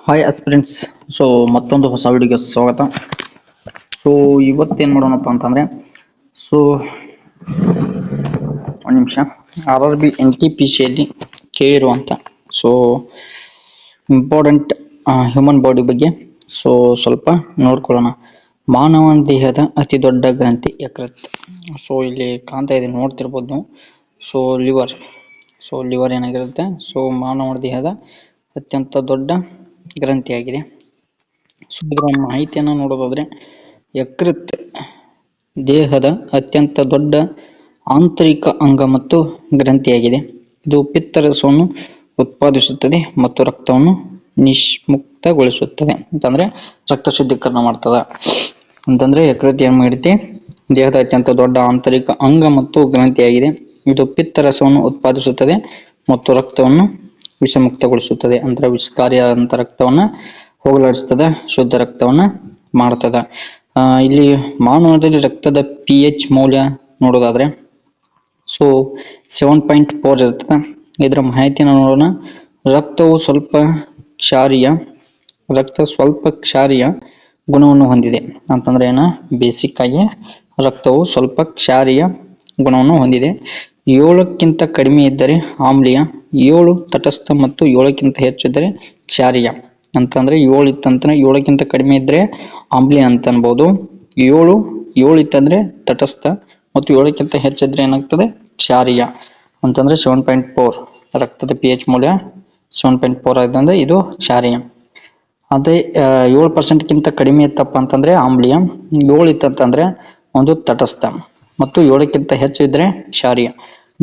Hi aspirants. So ಮತ್ತೊಂದು ಹೊಸ ವಿಡಿಯೋಗೆ ಸ್ವಾಗತ. ಸೊ ಇವತ್ತೇನು ಮಾಡೋಣಪ್ಪ ಅಂತಂದರೆ, ಸೊ ಒಂದು ನಿಮಿಷ, RRB NTPCಯಲ್ಲಿ ಕೇಳಿರುವಂಥ ಸೊ ಇಂಪಾರ್ಟೆಂಟ್ ಹ್ಯೂಮನ್ ಬಾಡಿ ಬಗ್ಗೆ ಸೊ ಸ್ವಲ್ಪ ನೋಡ್ಕೊಳ್ಳೋಣ. ಮಾನವನ ದೇಹದ ಅತಿ ದೊಡ್ಡ ಗ್ರಂಥಿ ಯಕೃತ್. ಸೊ ಇಲ್ಲಿ ಕಾಣ್ತಾ ಇದೆ, ನೋಡ್ತಿರ್ಬೋದು ನೀವು. ಸೊ ಲಿವರ್ ಏನಾಗಿರುತ್ತೆ, ಸೊ ಮಾನವನ ದೇಹದ ಅತ್ಯಂತ ದೊಡ್ಡ ಗ್ರಂಥಿಯಾಗಿದೆ. ಸೊ ಇದರ ಮಾಹಿತಿಯನ್ನು ನೋಡೋದಾದ್ರೆ, ಯಕೃತ್ ದೇಹದ ಅತ್ಯಂತ ದೊಡ್ಡ ಆಂತರಿಕ ಅಂಗ ಮತ್ತು ಗ್ರಂಥಿಯಾಗಿದೆ. ಇದು ಪಿತ್ತರಸವನ್ನು ಉತ್ಪಾದಿಸುತ್ತದೆ ಮತ್ತು ರಕ್ತವನ್ನು ನಿಷ್ಮುಕ್ತಗೊಳಿಸುತ್ತದೆ. ಅಂತಂದ್ರೆ ರಕ್ತ ಶುದ್ಧೀಕರಣ ಮಾಡ್ತದ ಅಂತಂದ್ರೆ ಯಕೃತ್ ಏನ್ ಮಾಡಿರುತ್ತೆ, ದೇಹದ ಅತ್ಯಂತ ದೊಡ್ಡ ಆಂತರಿಕ ಅಂಗ ಮತ್ತು ಗ್ರಂಥಿಯಾಗಿದೆ. ಇದು ಪಿತ್ತರಸವನ್ನು ಉತ್ಪಾದಿಸುತ್ತದೆ ಮತ್ತು ರಕ್ತವನ್ನು ವಿಷಮುಕ್ತಗೊಳಿಸುತ್ತದೆ. ಅಂದ್ರೆ ವಿಷಕಾರಿಯಾದಂಥ ರಕ್ತವನ್ನ ಹೋಗಲಾಡಿಸ್ತದ, ಶುದ್ಧ ರಕ್ತವನ್ನ ಮಾಡ್ತದ. ಇಲ್ಲಿ ಮಾನವದಲ್ಲಿ ರಕ್ತದ pH ಮೌಲ್ಯ ನೋಡೋದಾದ್ರೆ ಸೊ 7.4 ಇರ್ತದೆ. ಇದರ ಮಾಹಿತಿಯನ್ನು ನೋಡೋಣ. ರಕ್ತ ಸ್ವಲ್ಪ ಕ್ಷಾರೀಯ ಗುಣವನ್ನು ಹೊಂದಿದೆ. ಅಂತಂದ್ರೆ ಏನ, ಬೇಸಿಕ್ ಆಗಿ ರಕ್ತವು ಸ್ವಲ್ಪ ಕ್ಷಾರೀಯ ಗುಣವನ್ನು ಹೊಂದಿದೆ. 7ಕ್ಕಿಂತ ಕಡಿಮೆ ಇದ್ದರೆ ಆಮ್ಲೀಯ, 7 ತಟಸ್ಥ ಮತ್ತು 7ಕ್ಕಿಂತ ಹೆಚ್ಚು ಇದ್ದರೆ ಕ್ಷಾರೀಯ. ಅಂತಂದ್ರೆ 7 ಇತ್ತಂದ್ರೆ 7ಕ್ಕಿಂತ ಕಡಿಮೆ ಇದ್ರೆ ಆಮ್ಲೀಯ ಅಂತ ಅನ್ಬೋದು. 7 ಇತ್ತಂದ್ರೆ ತಟಸ್ಥ ಮತ್ತು 7ಕ್ಕಿಂತ ಹೆಚ್ಚಿದ್ರೆ ಏನಾಗ್ತದೆ, ಕ್ಷಾರೀಯ. ಅಂತಂದ್ರೆ 7.4 ರಕ್ತದ pH ಮೌಲ್ಯ 7.4 ಆಗಿದೆ, ಇದು ಕ್ಷಾರೀಯ. ಅದೇ 7%ಕ್ಕಿಂತ ಕಡಿಮೆ ಇತ್ತಪ್ಪ ಅಂತಂದ್ರೆ ಆಮ್ಲೀಯ, 7 ಇತ್ತಂತಂದ್ರೆ ಒಂದು ತಟಸ್ಥ ಮತ್ತು 7ಕ್ಕಿಂತ ಹೆಚ್ಚು ಇದ್ರೆ ಕ್ಷಾರೀಯ.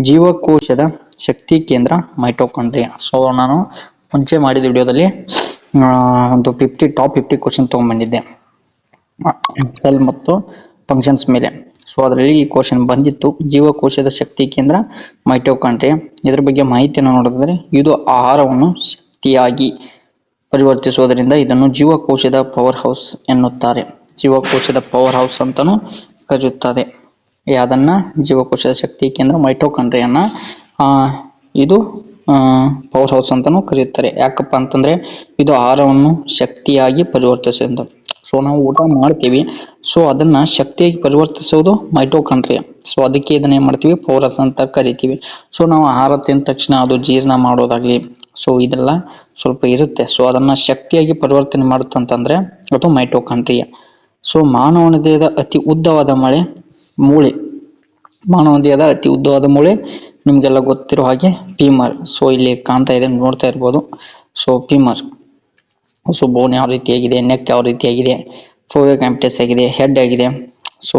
ಜೀವಕೋಶದ ಶಕ್ತಿ ಕೇಂದ್ರ ಮೈಟೋಕಾಂಡ್ರಿಯಾ. ಸೊ ನಾನು ಮುಂಚೆ ಮಾಡಿದ ವಿಡಿಯೋದಲ್ಲಿ ಒಂದು ಟಾಪ್ 50 ಕ್ವಶನ್ ತಗೊಂಡ್ಬಂದಿದ್ದೆ ಸೆಲ್ ಮತ್ತು ಫಂಕ್ಷನ್ಸ್ ಮೇಲೆ. ಸೊ ಅದರಲ್ಲಿ ಈ ಕ್ವಶನ್ ಬಂದಿತ್ತು, ಜೀವಕೋಶದ ಶಕ್ತಿ ಕೇಂದ್ರ ಮೈಟೋಕಾಂಡ್ರಿಯಾ. ಇದ್ರ ಬಗ್ಗೆ ಮಾಹಿತಿಯನ್ನು ನೋಡಿದ್ರೆ, ಇದು ಆಹಾರವನ್ನು ಶಕ್ತಿಯಾಗಿ ಪರಿವರ್ತಿಸುವುದರಿಂದ ಇದನ್ನು ಜೀವಕೋಶದ ಪವರ್ ಹೌಸ್ ಎನ್ನುತ್ತಾರೆ. ಜೀವಕೋಶದ ಪವರ್ ಹೌಸ್ ಅಂತಾನೂ ಕರೆಯುತ್ತದೆ. ಯಾವ್ದನ್ನ, ಜೀವಕೋಶದ ಶಕ್ತಿ ಕೇಂದ್ರ ಮೈಟೋಕಾಂಡ್ರಿಯಾನ ಇದು ಪವರ್ ಹೌಸ್ ಅಂತಾನೂ ಕರೆಯುತ್ತಾರೆ. ಯಾಕಪ್ಪ ಅಂತಂದ್ರೆ ಇದು ಆಹಾರವನ್ನು ಶಕ್ತಿಯಾಗಿ ಪರಿವರ್ತಿಸಿದ. ಸೊ ನಾವು ಊಟ ಮಾಡ್ತೀವಿ, ಸೊ ಅದನ್ನ ಶಕ್ತಿಯಾಗಿ ಪರಿವರ್ತಿಸೋದು ಮೈಟೋಕಾಂಡ್ರಿಯಾ. ಸೊ ಅದಕ್ಕೆ ಇದನ್ನ ಏನ್ ಮಾಡ್ತೀವಿ, ಪವರ್ ಹೌಸ್ ಅಂತ ಕರಿತೀವಿ. ಸೊ ನಾವು ಆಹಾರ ತಿಂದ ತಕ್ಷಣ ಅದು ಜೀರ್ಣ ಮಾಡೋದಾಗ್ಲಿ, ಸೊ ಇದೆಲ್ಲ ಸ್ವಲ್ಪ ಇರುತ್ತೆ. ಸೊ ಅದನ್ನ ಶಕ್ತಿಯಾಗಿ ಪರಿವರ್ತನೆ ಮಾಡುತ್ತಂತಂದ್ರೆ ಅದು ಮೈಟೋಕಾಂಡ್ರಿಯಾ. ಸೊ ಮಾನವನ ದೇಹದ ಅತಿ ಉದ್ದವಾದ ಮೂಳೆ ನಿಮ್ಗೆಲ್ಲ ಗೊತ್ತಿರೋ ಹಾಗೆ ಫೀಮರ್. ಸೊ ಇಲ್ಲಿ ಕಾಣ್ತಾ ಇದೆ, ನೋಡ್ತಾ ಇರ್ಬೋದು. ಸೊ ಫೀಮರ್, ಸೊ ಬೋನ್ ಯಾವ ರೀತಿಯಾಗಿದೆ, ನೆಕ್ ಯಾವ ರೀತಿಯಾಗಿದೆ, ಫೋವಿಯಾ ಕ್ಯಾಂಪ್ಟಸ್ ಆಗಿದೆ, ಹೆಡ್ ಆಗಿದೆ. ಸೊ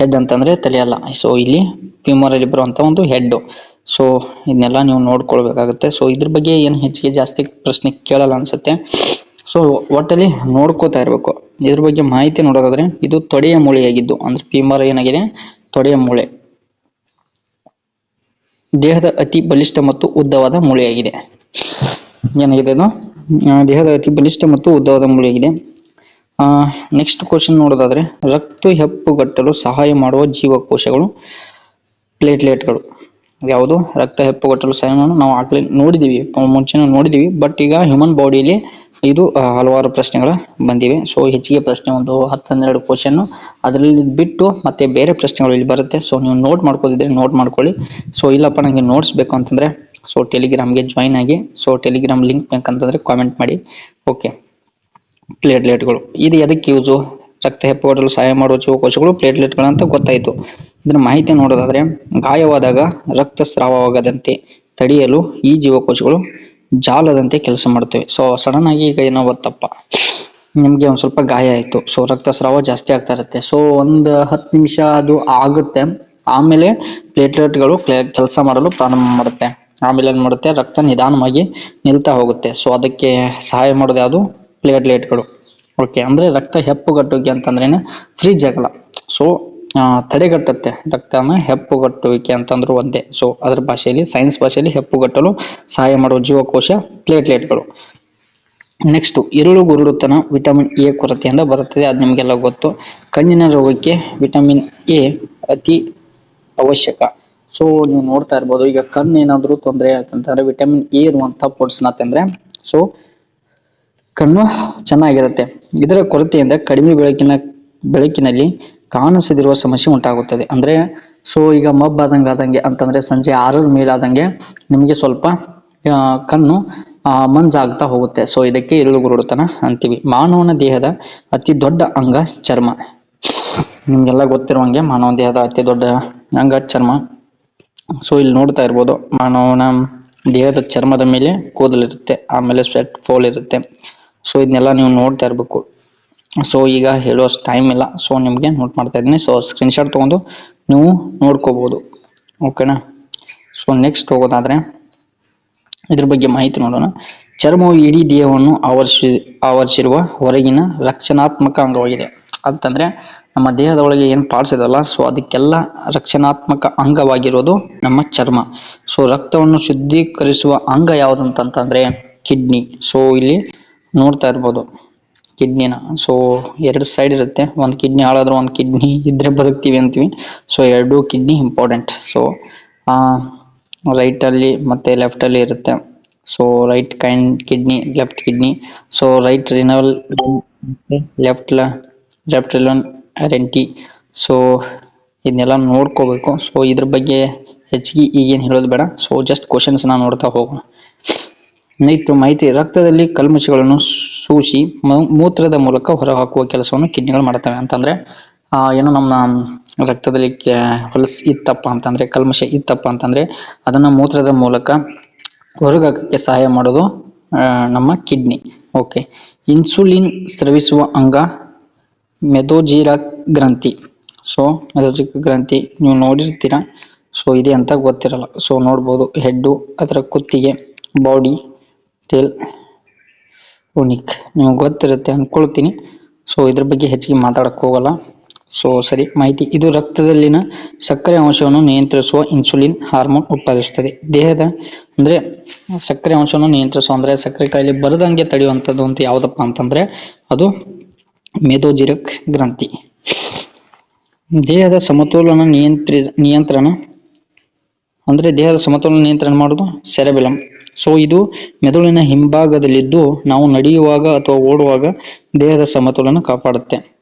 ಹೆಡ್ ಅಂತಂದ್ರೆ ತಲೆ ಅಲ್ಲ. ಸೊ ಇಲ್ಲಿ ಫೀಮರ್ ಅಲ್ಲಿ ಬರುವಂತ ಒಂದು ಹೆಡ್. ಸೊ ಇದನ್ನೆಲ್ಲ ನೀವು ನೋಡ್ಕೊಳ್ಬೇಕಾಗುತ್ತೆ. ಸೊ ಇದ್ರ ಬಗ್ಗೆ ಏನು ಹೆಚ್ಚಿಗೆ ಜಾಸ್ತಿ ಪ್ರಶ್ನೆ ಕೇಳಲ್ಲ ಅನ್ಸುತ್ತೆ. ಸೊ ಒಟ್ಟಲ್ಲಿ ನೋಡ್ಕೋತಾ ಇರ್ಬೇಕು. ಇದ್ರ ಬಗ್ಗೆ ಮಾಹಿತಿ ನೋಡೋದಾದ್ರೆ, ಇದು ತೊಡೆಯ ಮೂಳೆಯಾಗಿದ್ದು, ಅಂದ್ರೆ ಫೀಮರ್ ಏನಾಗಿದೆ, ತೊಡೆಯ ಮೂಳೆ. ದೇಹದ ಅತಿ ಬಲಿಷ್ಠ ಮತ್ತು ಉದ್ದವಾದ ಮೂಳೆಯಾಗಿದೆ. ಏನಾಗಿದೆ ಇದು, ದೇಹದ ಅತಿ ಬಲಿಷ್ಠ ಮತ್ತು ಉದ್ದವಾದ ಮೂಳೆಯಾಗಿದೆ. ನೆಕ್ಸ್ಟ್ ಕ್ವಶನ್ ನೋಡೋದಾದ್ರೆ, ರಕ್ತ ಹೆಪ್ಪುಗಟ್ಟಲು ಸಹಾಯ ಮಾಡುವ ಜೀವಕೋಶಗಳು ಪ್ಲೇಟ್ಲೆಟ್ಗಳು. ಯಾವುದು ರಕ್ತ ಹೆಪ್ಪುಗಟ್ಟಲು ಸಹಾಯ ಮಾಡಲು ನಾವು ಆಗ್ಲೇ ನೋಡಿದೀವಿ, ಮುಂಚೆನೂ ನೋಡಿದೀವಿ. ಬಟ್ ಈಗ ಹ್ಯೂಮನ್ ಬಾಡಿಯಲ್ಲಿ ಇದು ಹಲವಾರು ಪ್ರಶ್ನೆಗಳು ಬಂದಿವೆ. ಸೊ ಹೆಚ್ಚಿಗೆ ಪ್ರಶ್ನೆ ಒಂದು 10-12 ಕ್ವಶನ್ ಅದರಲ್ಲಿ ಬಿಟ್ಟು ಮತ್ತೆ ಬೇರೆ ಪ್ರಶ್ನೆಗಳು ಇಲ್ಲಿ ಬರುತ್ತೆ. ಸೊ ನೀವು ನೋಟ್ ಮಾಡ್ಕೋದಿದ್ರೆ ನೋಟ್ ಮಾಡ್ಕೊಳ್ಳಿ. ಸೊ ಇಲ್ಲಪ್ಪ ನನಗೆ ನೋಟ್ಸ್ ಬೇಕು ಅಂತಂದ್ರೆ ಸೊ ಟೆಲಿಗ್ರಾಮ್ಗೆ ಜಾಯಿನ್ ಆಗಿ. ಸೊ ಟೆಲಿಗ್ರಾಮ್ ಲಿಂಕ್ ಬೇಕಂತಂದ್ರೆ ಕಾಮೆಂಟ್ ಮಾಡಿ. ಓಕೆ, ಪ್ಲೇಟ್ಲೆಟ್ಗಳು ಇದು ಎದಕ್ಕೆ ಯೂಸು, ರಕ್ತ ಹೆಪ್ಪುಗಟ್ಟಲು ಸಹಾಯ ಮಾಡುವ ಜೀವಕೋಶಗಳು ಪ್ಲೇಟ್ಲೆಟ್ಗಳು ಅಂತ ಗೊತ್ತಾಯಿತು. ಇದರ ಮಾಹಿತಿ ನೋಡೋದಾದ್ರೆ, ಗಾಯವಾದಾಗ ರಕ್ತಸ್ರಾವವಾಗದಂತೆ ತಡೆಯಲು ಈ ಜೀವಕೋಶಗಳು ಜಾಲದಂತೆ ಕೆಲಸ ಮಾಡುತ್ತವೆ. ಸೊ ಸಡನ್ ಆಗಿ ಈಗ ಏನೋ ಗೊತ್ತಪ್ಪ, ನಿಮ್ಗೆ ಒಂದ್ ಸ್ವಲ್ಪ ಗಾಯ ಆಯ್ತು, ಸೊ ರಕ್ತಸ್ರಾವ ಜಾಸ್ತಿ ಆಗ್ತಾ ಇರುತ್ತೆ. ಸೊ ಒಂದು 10 ನಿಮಿಷ ಅದು ಆಗುತ್ತೆ, ಆಮೇಲೆ ಪ್ಲೇಟ್ಲೆಟ್ಗಳು ಕೆಲಸ ಮಾಡಲು ಪ್ರಾರಂಭ ಮಾಡುತ್ತೆ. ಆಮೇಲೆ ಏನ್ ಮಾಡುತ್ತೆ, ರಕ್ತ ನಿಧಾನವಾಗಿ ನಿಲ್ತಾ ಹೋಗುತ್ತೆ. ಸೊ ಅದಕ್ಕೆ ಸಹಾಯ ಮಾಡೋದು ಯಾವುದು, ಪ್ಲೇಟ್ಲೆಟ್ಗಳು. ಓಕೆ, ಅಂದ್ರೆ ರಕ್ತ ಹೆಪ್ಪುಗಟ್ಟುವಿಕೆ ಅಂತಂದ್ರೇನೆ ಫ್ರೀಜ್ ಆಗಲ್ಲ. ಸೊ ತಡೆಗಟ್ಟುತ್ತೆ ರಕ್ತನ ಹೆಪ್ಪುಗಟ್ಟುವಿಕೆ ಅಂತಂದ್ರು ಒಂದೇ. ಸೊ ಅದರ ಭಾಷೆಯಲ್ಲಿ, ಸೈನ್ಸ್ ಭಾಷೆಯಲ್ಲಿ ಹೆಪ್ಪುಗಟ್ಟಲು ಸಹಾಯ ಮಾಡುವ ಜೀವಕೋಶ ಪ್ಲೇಟ್ಲೆಟ್ಗಳು. ನೆಕ್ಸ್ಟ್, ಇರುಳು ಗುರುಡುತನ ವಿಟಮಿನ್ ಎ ಕೊರತೆಯಿಂದ ಬರುತ್ತದೆ. ಅದು ನಿಮಗೆಲ್ಲ ಗೊತ್ತು. ಕಣ್ಣಿನ ರೋಗಕ್ಕೆ ವಿಟಮಿನ್ ಎ ಅತಿ ಅವಶ್ಯಕ. ಸೊ ನೀವು ನೋಡ್ತಾ ಇರ್ಬೋದು, ಈಗ ಕಣ್ಣು ಏನಾದ್ರು ತೊಂದರೆ ಆಯ್ತಂತಂದ್ರೆ ವಿಟಮಿನ್ ಎ ಇರುವಂತ ಫುಡ್ಸ್ ನ ತಿಂದ್ರೆ ಸೊ ಕಣ್ಣು ಚೆನ್ನಾಗಿರುತ್ತೆ. ಇದರ ಕೊರತೆಯಿಂದ ಕಡಿಮೆ ಬೆಳಕಿನಲ್ಲಿ ಕಾಣಿಸದಿರುವ ಸಮಸ್ಯೆ ಉಂಟಾಗುತ್ತದೆ. ಅಂದ್ರೆ ಸೊ ಈಗ ಆದಂಗೆ ಅಂತಂದ್ರೆ ಸಂಜೆ 6 ಮೇಲಾದಂಗೆ ನಿಮಗೆ ಸ್ವಲ್ಪ ಕಣ್ಣು ಮಂಜಾಗ್ತಾ ಹೋಗುತ್ತೆ. ಸೊ ಇದಕ್ಕೆ ಇರುಳು ಗುರುಡುತನ ಅಂತೀವಿ. ಮಾನವನ ದೇಹದ ಅತಿ ದೊಡ್ಡ ಅಂಗ ಚರ್ಮ. ನಿಮ್ಗೆಲ್ಲ ಗೊತ್ತಿರುವಂಗೆ ಮಾನವನ ದೇಹದ ಅತಿ ದೊಡ್ಡ ಅಂಗ ಚರ್ಮ. ಸೊ ಇಲ್ಲಿ ನೋಡ್ತಾ ಇರ್ಬೋದು, ಮಾನವನ ದೇಹದ ಚರ್ಮದ ಮೇಲೆ ಕೂದಲಿರುತ್ತೆ, ಆಮೇಲೆ ಸ್ವೆಟ್ ಫೋಲ್ ಇರುತ್ತೆ. ಸೊ ಇದನ್ನೆಲ್ಲ ನೀವು ನೋಡ್ತಾ ಇರ್ಬೇಕು. ಸೊ ಈಗ ಹೇಳುವಷ್ಟು ಟೈಮ್ ಇಲ್ಲ, ಸೊ ನಿಮಗೆ ನೋಟ್ ಮಾಡ್ತಾ ಇದ್ದೀನಿ. ಸೊ ಸ್ಕ್ರೀನ್ಶಾಟ್ ತೊಗೊಂಡು ನೀವು ನೋಡ್ಕೋಬಹುದು. ಓಕೆನಾ. ಸೊ ನೆಕ್ಸ್ಟ್ ಹೋಗೋದಾದ್ರೆ ಇದ್ರ ಬಗ್ಗೆ ಮಾಹಿತಿ ನೋಡೋಣ. ಚರ್ಮವು ಇಡೀ ದೇಹವನ್ನು ಆವರಿಸಿರುವ ಹೊರಗಿನ ರಕ್ಷಣಾತ್ಮಕ ಅಂಗವಾಗಿದೆ. ಅಂತಂದ್ರೆ ನಮ್ಮ ದೇಹದ ಒಳಗೆ ಏನು ಪಾರ್ಟ್ಸ್ ಇದಲ್ಲ, ಸೊ ಅದಕ್ಕೆಲ್ಲ ರಕ್ಷಣಾತ್ಮಕ ಅಂಗವಾಗಿರೋದು ನಮ್ಮ ಚರ್ಮ. ಸೊ ರಕ್ತವನ್ನು ಶುದ್ಧೀಕರಿಸುವ ಅಂಗ ಯಾವುದಂತಂದ್ರೆ ಕಿಡ್ನಿ. ಸೊ ಇಲ್ಲಿ ನೋಡ್ತಾ ಇರ್ಬೋದು ಕಿಡ್ನಿನ. ಸೊ 2 ಸೈಡ್ ಇರುತ್ತೆ, ಒಂದು ಕಿಡ್ನಿ ಹಾಳಾದ್ರೆ ಒಂದು ಕಿಡ್ನಿ ಇದ್ರೆ ಬದುಕ್ತೀವಿ ಅಂತೀವಿ. So 2 kidney important. So right ಅಲ್ಲಿ ಮತ್ತೆ ಲೆಫ್ಟ್ ಅಲ್ಲಿ ಇರುತ್ತೆ. So right kidney, left kidney. So right renal, left ರೆಂಟಿ. ಸೊ ಇದನ್ನೆಲ್ಲ ನೋಡ್ಕೋಬೇಕು. ಸೊ ಇದ್ರ ಬಗ್ಗೆ ಹೆಚ್ಚಿಗೆ ಈಗೇನು ಹೇಳೋದು ಬೇಡ. ಸೊ ಜಸ್ಟ್ ಕ್ವಶನ್ಸ್ನ ನೋಡ್ತಾ ಹೋಗೋಣ. ಮಾಹಿತಿ. ರಕ್ತದಲ್ಲಿ ಕಲ್ಮಶಗಳನ್ನು ಸೂಸಿ ಮೂತ್ರದ ಮೂಲಕ ಹೊರಹಾಕುವ ಕೆಲಸವನ್ನು ಕಿಡ್ನಿಗಳು ಮಾಡ್ತವೆ. ಅಂತಂದ್ರೆ ಏನೋ ನಮ್ಮ ರಕ್ತದಲ್ಲಿ ಹೊಲಸು ಇತ್ತಪ್ಪ ಅಂತಂದ್ರೆ, ಕಲ್ಮಶ ಇತ್ತಪ್ಪ ಅಂತಂದ್ರೆ ಅದನ್ನ ಮೂತ್ರದ ಮೂಲಕ ಹೊರಗಾಕಕ್ಕೆ ಸಹಾಯ ಮಾಡೋದು ನಮ್ಮ ಕಿಡ್ನಿ. ಓಕೆ. ಇನ್ಸುಲಿನ್ ಸ್ರವಿಸುವ ಅಂಗ ಮೆದೋಜಿರಕ್ ಗ್ರಂಥಿ. ಸೊ ಮೆದೋಜಿರಕ್ ಗ್ರಂಥಿ ನೀವು ನೋಡಿರ್ತೀರಾ. ಸೊ ಇದೆ ಅಂತ ಗೊತ್ತಿರಲ್ಲ. ಸೊ ನೋಡ್ಬೋದು, ಹೆಡ್ಡು, ಅದರ ಕುತ್ತಿಗೆ, ಬಾಡಿ, ಟೇಲ್, ಓನಿಕ್ ನಿಮಗೆ ಗೊತ್ತಿರುತ್ತೆ ಅನ್ಕೊಳ್ತೀನಿ. ಸೊ ಇದ್ರ ಬಗ್ಗೆ ಹೆಚ್ಚಿಗೆ ಮಾತಾಡಕ್ ಹೋಗಲ್ಲ. ಸೊ ಸರಿ, ಮಾಹಿತಿ. ಇದು ರಕ್ತದಲ್ಲಿನ ಸಕ್ಕರೆ ಅಂಶವನ್ನು ನಿಯಂತ್ರಿಸುವ ಇನ್ಸುಲಿನ್ ಹಾರ್ಮೋನ್ ಉತ್ಪಾದಿಸುತ್ತದೆ. ದೇಹದ ಅಂದ್ರೆ ಸಕ್ಕರೆ ಅಂಶವನ್ನು ನಿಯಂತ್ರಿಸುವ ಅಂದ್ರೆ ಸಕ್ಕರೆ ಕಾಯಿಲೆ ಬರದಂಗೆ ತಡೆಯುವಂಥದ್ದು ಅಂತ ಯಾವ್ದಪ್ಪ ಅಂತಂದ್ರೆ ಅದು ಮೆದೋಜಿರಕ್ ಗ್ರಂಥಿ. ದೇಹದ ಸಮತೋಲನ ನಿಯಂತ್ರಣ ಅಂದ್ರೆ ದೇಹದ ಸಮತೋಲನ ನಿಯಂತ್ರಣ ಮಾಡೋದು ಸೆರೆಬೆಲಮ್. ಸೊ ಇದು ಮೆದುಳಿನ ಹಿಂಭಾಗದಲ್ಲಿದ್ದು ನಾವು ನಡೆಯುವಾಗ ಅಥವಾ ಓಡುವಾಗ ದೇಹದ ಸಮತೋಲನ ಕಾಪಾಡುತ್ತೆ.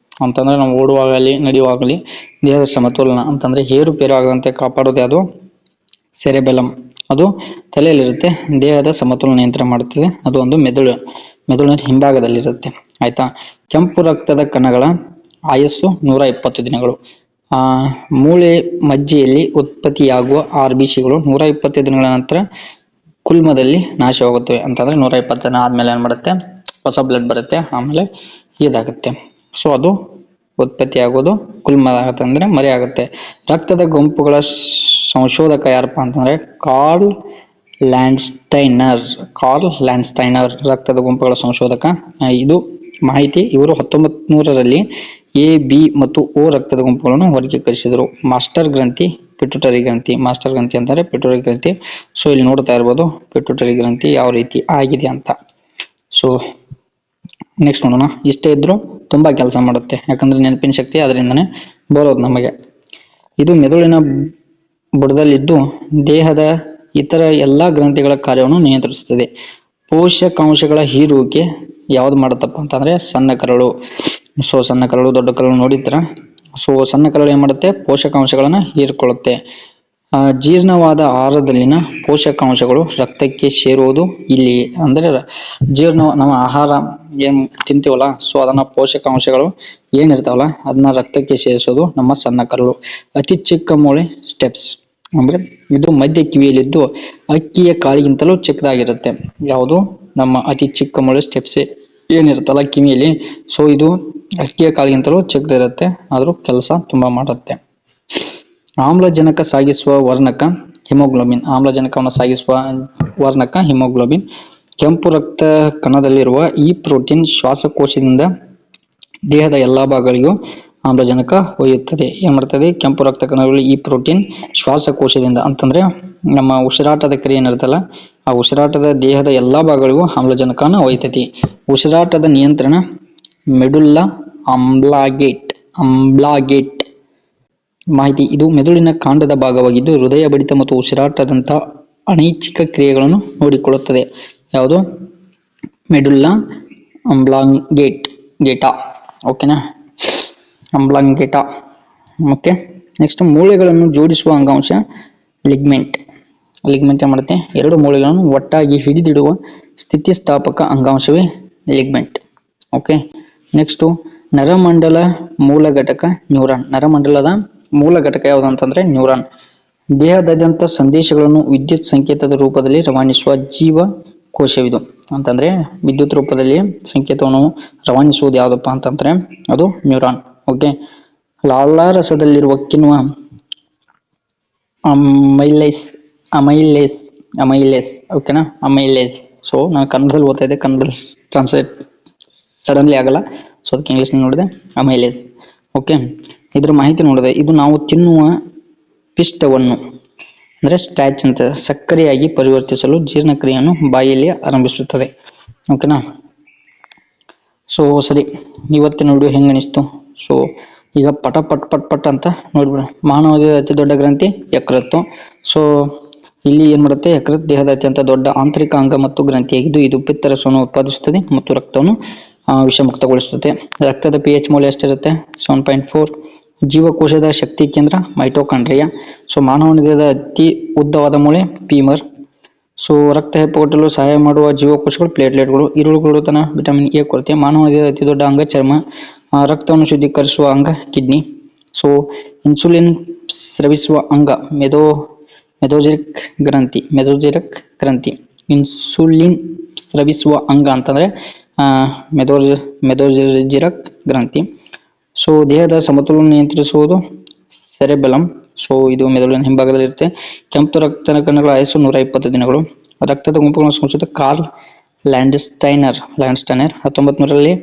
ಅಂತಂದ್ರೆ ನಾವು ಓಡುವಾಗಲಿ ನಡೆಯುವಾಗಲಿ ದೇಹದ ಸಮತೋಲನ ಅಂತಂದ್ರೆ ಏರುಪೇರು ಆಗದಂತೆ ಕಾಪಾಡೋದು ಯಾವುದು ಸೆರೆಬೆಲಮ್. ಅದು ತಲೆಯಲ್ಲಿರುತ್ತೆ, ದೇಹದ ಸಮತೋಲನ ನಿಯಂತ್ರಣ ಮಾಡುತ್ತದೆ. ಅದು ಒಂದು ಮೆದುಳಿನ ಹಿಂಭಾಗದಲ್ಲಿರುತ್ತೆ. ಆಯ್ತಾ. ಕೆಂಪು ರಕ್ತದ ಕಣಗಳ ಆಯಸ್ಸು 120 ದಿನಗಳು. ಮೂಳೆ ಮಜ್ಜೆಯಲ್ಲಿ ಉತ್ಪತ್ತಿಯಾಗುವ RBCಗಳು 120 ದಿನಗಳ ನಂತರ ಕುಲ್ಮದಲ್ಲಿ ನಾಶವಾಗುತ್ತವೆ. ಅಂತಂದ್ರೆ 120 ದಿನ ಆದ್ಮೇಲೆ ಏನ್ ಮಾಡುತ್ತೆ, ಹೊಸ ಬ್ಲಡ್ ಬರುತ್ತೆ, ಆಮೇಲೆ ಇದಾಗುತ್ತೆ. ಸೊ ಅದು ಉತ್ಪತ್ತಿ ಆಗೋದು ಕುಲ್ಮ ಆಗುತ್ತೆ, ಅಂದ್ರೆ ಮರೆ ಆಗುತ್ತೆ. ರಕ್ತದ ಗುಂಪುಗಳ ಸಂಶೋಧಕ ಯಾರಪ್ಪ ಅಂತಂದ್ರೆ ಕಾರ್ಲ್ ಲ್ಯಾಂಡ್ಸ್ಟೈನರ್ ರಕ್ತದ ಗುಂಪುಗಳ ಸಂಶೋಧಕ. ಇದು ಮಾಹಿತಿ. ಇವರು 1900ರಲ್ಲಿ A, B ಮತ್ತು O ರಕ್ತದ ಗುಂಪುಗಳನ್ನು ವರ್ಗೀಕರಿಸಿದರು. ಮಾಸ್ಟರ್ ಗ್ರಂಥಿ, ಪಿಟ್ಯುಟರಿ ಗ್ರಂಥಿ. ಮಾಸ್ಟರ್ ಗ್ರಂಥಿ ಅಂತಾರೆ ಪಿಟ್ಯುಟರಿ ಗ್ರಂಥಿ. ಸೊ ಇಲ್ಲಿ ನೋಡ್ತಾ ಇರ್ಬೋದು ಪಿಟ್ಯುಟರಿ ಗ್ರಂಥಿ ಯಾವ ರೀತಿ ಆಗಿದೆ ಅಂತ. ಸೊ ನೆಕ್ಸ್ಟ್ ನೋಡೋಣ. ಇಷ್ಟೇ ಇದ್ರು ತುಂಬಾ ಕೆಲಸ ಮಾಡುತ್ತೆ, ಯಾಕಂದ್ರೆ ನೆನಪಿನ ಶಕ್ತಿ ಅದರಿಂದನೇ ಬರೋದು ನಮಗೆ. ಇದು ಮೆದುಳಿನ ಬುಡದಲ್ಲಿದ್ದು ದೇಹದ ಇತರ ಎಲ್ಲಾ ಗ್ರಂಥಿಗಳ ಕಾರ್ಯವನ್ನು ನಿಯಂತ್ರಿಸುತ್ತದೆ. ಪೋಷಕಾಂಶಗಳ ಹೀರುವಿಕೆ ಯಾವ್ದು ಮಾಡುತ್ತಪ್ಪ ಅಂತಂದ್ರೆ ಸಣ್ಣ ಕರಳು. ಸೊ ಸಣ್ಣ ಕರಳು, ದೊಡ್ಡ ಕರಳು ನೋಡಿದ್ರ. ಸೊ ಸಣ್ಣ ಕರಳು ಏನ್ ಮಾಡುತ್ತೆ, ಪೋಷಕಾಂಶಗಳನ್ನ ಹೀರಿಕೊಳ್ಳುತ್ತೆ. ಜೀರ್ಣವಾದ ಆಹಾರದಲ್ಲಿನ ಪೋಷಕಾಂಶಗಳು ರಕ್ತಕ್ಕೆ ಸೇರುವುದು ಇಲ್ಲಿ. ಅಂದ್ರೆ ನಮ್ಮ ಆಹಾರ ಏನ್ ತಿಂತೀವಲ್ಲ, ಸೊ ಅದನ್ನ ಪೋಷಕಾಂಶಗಳು ಏನಿರ್ತಾವಲ್ಲ ಅದನ್ನ ರಕ್ತಕ್ಕೆ ಸೇರಿಸೋದು ನಮ್ಮ ಸಣ್ಣ ಕರಳು. ಅತಿ ಚಿಕ್ಕ ಮೂಳೆ ಸ್ಟೆಪ್ಸ್. ಅಂದ್ರೆ ಇದು ಮಧ್ಯ ಕಿವಿಯಲ್ಲಿದ್ದು ಅಕ್ಕಿಯ ಕಾಳಿಗಿಂತಲೂ ಚಿಕ್ಕದಾಗಿರುತ್ತೆ. ಯಾವುದು ನಮ್ಮ ಅತಿ ಚಿಕ್ಕ ಮೂಳೆ ಸ್ಟೆಪ್ಸ್ ಏನಿರುತ್ತಲ್ಲ ಕಿವಿಯಲ್ಲಿ. ಸೊ ಇದು ಅಕ್ಕಿಯ ಕಾಳಿಗಿಂತಲೂ ಚಿಕ್ಕದಿರುತ್ತೆ, ಆದ್ರೂ ಕೆಲಸ ತುಂಬಾ ಮಾಡುತ್ತೆ. ಆಮ್ಲಜನಕ ಸಾಗಿಸುವ ವರ್ಣಕ ಹಿಮೋಗ್ಲೋಬಿನ್. ಆಮ್ಲಜನಕವನ್ನು ಸಾಗಿಸುವ ವರ್ಣಕ ಹಿಮೋಗ್ಲೋಬಿನ್. ಕೆಂಪು ರಕ್ತ ಕಣದಲ್ಲಿರುವ ಈ ಪ್ರೋಟೀನ್ ಶ್ವಾಸಕೋಶದಿಂದ ದೇಹದ ಎಲ್ಲಾ ಭಾಗಗಳಿಗೂ ಆಮ್ಲಜನಕ ಒಯ್ಯುತ್ತದೆ. ಏನ್ ಮಾಡ್ತದೆ, ಕೆಂಪು ರಕ್ತ ಕಣಗಳಲ್ಲಿ ಈ ಪ್ರೋಟೀನ್ ಶ್ವಾಸಕೋಶದಿಂದ ಅಂತಂದ್ರೆ ನಮ್ಮ ಉಸಿರಾಟದ ಕ್ರಿಯೆ ಏನಿರುತ್ತಲ್ಲ, ಆ ಉಸಿರಾಟದ ದೇಹದ ಎಲ್ಲಾ ಭಾಗಗಳಿಗೂ ಆಮ್ಲಜನಕನ ಒಯ್ತತಿ. ಉಸಿರಾಟದ ನಿಯಂತ್ರಣ ಮೆಡುಲ್ಲಾ ಆಬ್ಲಾಂಗೇಟ್ ಮಾಹಿತಿ. ಇದು ಮೆದುಳಿನ ಕಾಂಡದ ಭಾಗವಾಗಿದ್ದು ಹೃದಯ ಬಡಿತ ಮತ್ತು ಉಸಿರಾಟದಂತ ಅನೈಚ್ಛಿಕ ಕ್ರಿಯೆಗಳನ್ನು ನೋಡಿಕೊಳ್ಳುತ್ತದೆ. ಯಾವುದು ಮೆಡುಲ್ಲಾ ಗೇಟಾ ಓಕೆನಾ, ಗೇಟಾ. ಓಕೆ, ನೆಕ್ಸ್ಟ್ ಮೂಳೆಗಳನ್ನು ಜೋಡಿಸುವ ಅಂಗಾಂಶ ಲಿಗ್ಮೆಂಟ್. ಲಿಗ್ಮೆಂಟ್ ಏನ್ ಮಾಡುತ್ತೆ, ಎರಡು ಮೂಳೆಗಳನ್ನು ಒಟ್ಟಾಗಿ ಹಿಡಿದಿಡುವ ಸ್ಥಿತಿಸ್ಥಾಪಕ ಅಂಗಾಂಶವೇ ಲಿಗ್ಮೆಂಟ್. ಓಕೆ, ನೆಕ್ಸ್ಟ್ ನರಮಂಡಲ ಮೂಲ ಘಟಕ ನ್ಯೂರಾನ್. ನರಮಂಡಲದ ಮೂಲ ಘಟಕ ಯಾವುದು ಅಂತಂದ್ರೆ ನ್ಯೂರಾನ್. ದೇಹದಾದ್ಯಂತ ಸಂದೇಶಗಳನ್ನು ವಿದ್ಯುತ್ ಸಂಕೇತದ ರೂಪದಲ್ಲಿ ರವಾನಿಸುವ ಜೀವ ಕೋಶವಿದು. ಅಂತಂದ್ರೆ ವಿದ್ಯುತ್ ರೂಪದಲ್ಲಿ ಸಂಕೇತವನ್ನು ರವಾನಿಸುವುದು ಯಾವುದಪ್ಪ ಅಂತಂದ್ರೆ ಅದು ನ್ಯೂರಾನ್. ಓಕೆ, ಲಾಲಾರಸದಲ್ಲಿರುವ ಕಿಣ್ವ ಅಮೈಲೇಸ್ ಓಕೆನಾ, ಅಮೈಲೇಸ್. ಸೊ ನಾನು ಕನ್ನಡದಲ್ಲಿ ಓದ್ತಾ ಇದ್ದೆ, ಕನ್ನಡದಲ್ಲಿ ಟ್ರಾನ್ಸ್ಲೇಟ್ ಸಡನ್ಲಿ ಆಗಲ್ಲ, ಸೊ ಅದಕ್ಕೆ ಇಂಗ್ಲಿಷ್ ನೋಡಿದೆ, ಅಮೈಲೇಸ್. ಓಕೆ, ಇದ್ರ ಮಾಹಿತಿ ನೋಡಿದೆ, ಇದು ನಾವು ತಿನ್ನುವ ಪಿಷ್ಟವನ್ನು ಅಂದ್ರೆ ಸ್ಟ್ಯಾಚ್ ಅಂತ ಸಕ್ಕರೆಯಾಗಿ ಪರಿವರ್ತಿಸಲು ಜೀರ್ಣಕ್ರಿಯೆಯನ್ನು ಬಾಯಿಯಲ್ಲಿ ಆರಂಭಿಸುತ್ತದೆ. ಓಕೆನಾ, ಸೊ ಸರಿ, ಇವತ್ತಿನ ವಿಡಿಯೋ ಹೆಂಗ ಅನಿಸ್ತು? ಸೊ ಈಗ ಪಟ ಪಟ್ ಅಂತ ನೋಡ್ಬಿಡ. ಮಾನವದ ಅತಿ ದೊಡ್ಡ ಗ್ರಂಥಿ ಯಕೃತ್ತು. ಸೊ ಇಲ್ಲಿ ಏನ್ ಮಾಡುತ್ತೆ, ಯಕೃತ್ ದೇಹದ ಅತ್ಯಂತ ದೊಡ್ಡ ಆಂತರಿಕ ಅಂಗ ಮತ್ತು ಗ್ರಂಥಿಯಾಗಿದ್ದು ಇದು ಪಿತ್ತರಸವನ್ನು ಉತ್ಪಾದಿಸುತ್ತದೆ ಮತ್ತು ರಕ್ತವನ್ನು ವಿಷಮುಕ್ತಗೊಳಿಸುತ್ತದೆ. ರಕ್ತದ pH ಮೌಲ್ಯ ಎಷ್ಟಿರುತ್ತೆ? 7.4. ಜೀವಕೋಶದ ಶಕ್ತಿ ಕೇಂದ್ರ ಮೈಟೋಕಾಂಡ್ರಿಯಾ. ಸೊ ಮಾನವನ ದೇಹದ ಅತಿ ಉದ್ದವಾದ ಮೂಳೆ ಫೀಮರ್. ಸೊ ರಕ್ತ ಹೆಪ್ಪುಗಟ್ಟಲು ಸಹಾಯ ಮಾಡುವ ಜೀವಕೋಶಗಳು ಪ್ಲೇಟ್ಲೆಟ್ಗಳು. ಈರುಳ್ಳಿಗಳು ವಿಟಮಿನ್ ಎ ಕೊರತೆ. ಮಾನವನ ದೇಹದ ಅತಿ ದೊಡ್ಡ ಅಂಗ ಚರ್ಮ. ರಕ್ತವನ್ನು ಶುದ್ಧೀಕರಿಸುವ ಅಂಗ ಕಿಡ್ನಿ. ಸೊ ಇನ್ಸುಲಿನ್ ಸ್ರವಿಸುವ ಅಂಗ ಮೆದೋಜೆರಿಕ್ ಗ್ರಂಥಿ. ಇನ್ಸುಲಿನ್ ಸ್ರವಿಸುವ ಅಂಗ ಅಂತಂದ್ರೆ ಮೆದೋಜೆರಿಕ್ ಗ್ರಂಥಿ. ಸೊ ದೇಹದ ಸಮತೋಲನ ನಿಯಂತ್ರಿಸುವುದು ಸೆರೆಬೆಲಮ್. ಸೊ ಇದು ಮೆದುಳಿನ ಹಿಂಭಾಗದಲ್ಲಿರುತ್ತೆ. ಕೆಂಪು ರಕ್ತ ಕಣಗಳ ಆಯಸ್ಸು 120 ದಿನಗಳು. ರಕ್ತದ ಗುಂಪುಗಳನ್ನು ಸಂಸ್ಥೆ ಕಾರ್ಲ್ ಲ್ಯಾಂಡ್ಸ್ಟೈನರ್ 1900ರಲ್ಲಿ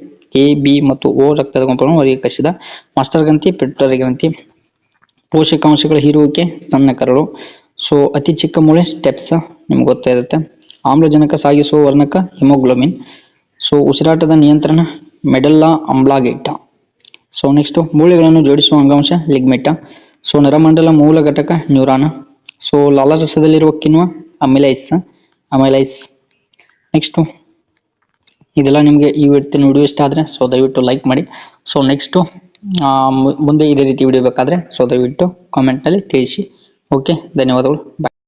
ಎ, ಬಿ ಮತ್ತು ಓ ರಕ್ತದ ಗುಂಪುಗಳನ್ನು ವರ್ಗೀಕರಿಸಿದ. ಮಾಸ್ಟರ್ ಗ್ರಂಥಿ, ಪಿಟ್ಯುಟರಿ ಗ್ರಂಥಿ. ಪೋಷಕಾಂಶಗಳ ಹೀರುವಿಕೆ ಸಣ್ಣ ಕರಳು. ಸೊ ಅತಿ ಚಿಕ್ಕ ಮೂಳೆ ಸ್ಟೆಪ್ಸ್, ನಿಮ್ಗೆ ಗೊತ್ತಾ ಇರುತ್ತೆ. ಆಮ್ಲಜನಕ ಸಾಗಿಸುವ ವರ್ಣಕ ಹಿಮೋಗ್ಲೋಬಿನ್. ಸೊ ಉಸಿರಾಟದ ನಿಯಂತ್ರಣ ಮೆಡಲ್ಲಾ ಆಬ್ಲಾಂಗೇಟಾ. ಸೊ ನೆಕ್ಸ್ಟ್ ಮೂಳೆಗಳನ್ನು ಜೋಡಿಸುವ ಅಂಗಾಂಶ ಲಿಗ್ಮೆಂಟ. ಸೊ ನರಮಂಡಲ ಮೂಲ ಘಟಕ ನ್ಯೂರಾನ್. ಸೊ ಲಾಲಾರಸದಲ್ಲಿರುವ ಕಿಣ್ವ ಅಮೈಲೈಸ್. ನೆಕ್ಸ್ಟ್ ಇದೆಲ್ಲ ನಿಮಗೆ ಈ ವಿಡಿಯೋ ಇಷ್ಟ ಆದರೆ ಸೊ ದಯವಿಟ್ಟು ಲೈಕ್ ಮಾಡಿ. ಸೊ ನೆಕ್ಸ್ಟ್ ಮುಂದೆ ಇದೇ ರೀತಿ ವಿಡಿಯೋ ಬೇಕಾದರೆ ಸೊ ದಯವಿಟ್ಟು ಕಾಮೆಂಟ್ನಲ್ಲಿ ತಿಳಿಸಿ. ಓಕೆ, ಧನ್ಯವಾದಗಳು, ಬಾಯ್.